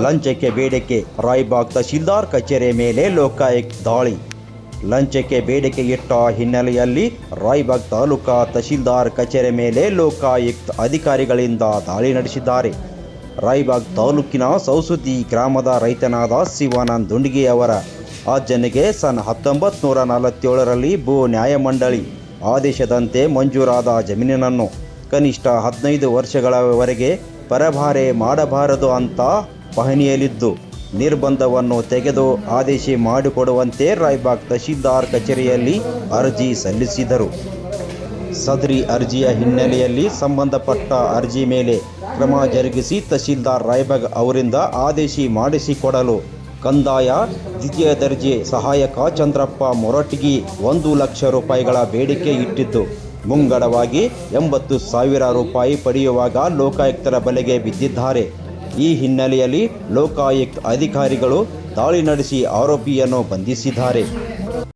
ಲಂಚಕ್ಕೆ ಬೇಡಿಕೆ ರಾಯಬಾಗ್ ತಹಶೀಲ್ದಾರ್ ಕಚೇರಿ ಮೇಲೆ ಲೋಕಾಯುಕ್ತ ದಾಳಿ. ಲಂಚಕ್ಕೆ ಬೇಡಿಕೆ ಇಟ್ಟ ಹಿನ್ನೆಲೆಯಲ್ಲಿ ರಾಯಬಾಗ್ ತಾಲೂಕಾ ತಹಶೀಲ್ದಾರ್ ಕಚೇರಿ ಮೇಲೆ ಲೋಕಾಯುಕ್ತ ಅಧಿಕಾರಿಗಳಿಂದ ದಾಳಿ ನಡೆಸಿದ್ದಾರೆ. ರಾಯಬಾಗ್ ತಾಲೂಕಿನ ಸೌಸುದ್ದಿ ಗ್ರಾಮದ ರೈತನಾದ ಶಿವಾನಂದ ದುಂಡಗಿಯವರ ಅಜ್ಜನಿಗೆ ಸನ್ 1947ರಲ್ಲಿ ಭೂ ನ್ಯಾಯಮಂಡಳಿ ಆದೇಶದಂತೆ ಮಂಜೂರಾದ ಜಮೀನನ್ನು ಕನಿಷ್ಠ 15 ವರ್ಷಗಳವರೆಗೆ ಪರಭಾರೆ ಮಾಡಬಾರದು ಅಂತ ಪಹಣಿಯಲ್ಲಿದ್ದು ನಿರ್ಬಂಧವನ್ನು ತೆಗೆದು ಆದೇಶ ಮಾಡಿಕೊಡುವಂತೆ ರಾಯಬಾಗ್ ತಹಶೀಲ್ದಾರ್ ಕಚೇರಿಯಲ್ಲಿ ಅರ್ಜಿ ಸಲ್ಲಿಸಿದರು. ಸದರಿ ಅರ್ಜಿಯ ಹಿನ್ನೆಲೆಯಲ್ಲಿ ಸಂಬಂಧಪಟ್ಟ ಅರ್ಜಿ ಮೇಲೆ ಕ್ರಮ ಜರುಗಿಸಿ ತಹಶೀಲ್ದಾರ್ ರಾಯಬಾಗ್ ಅವರಿಂದ ಆದೇಶ ಮಾಡಿಸಿಕೊಡಲು ಕಂದಾಯ ದ್ವಿತೀಯ ದರ್ಜೆ ಸಹಾಯಕ ಚಂದ್ರಪ್ಪ ಮೊರಟಗಿ 1 ಲಕ್ಷ ರೂಪಾಯಿಗಳ ಬೇಡಿಕೆ ಇಟ್ಟಿದ್ದು ಮುಂಗಡವಾಗಿ 80,000 ರೂಪಾಯಿ ಪಡೆಯುವಾಗ ಲೋಕಾಯುಕ್ತರ ಬಲೆಗೆ ಬಿದ್ದಿದ್ದಾರೆ. ಈ ಹಿನ್ನೆಲೆಯಲ್ಲಿ ಲೋಕಾಯುಕ್ತ ಅಧಿಕಾರಿಗಳು ದಾಳಿ ನಡೆಸಿ ಆರೋಪಿಯನ್ನು ಬಂಧಿಸಿದ್ದಾರೆ.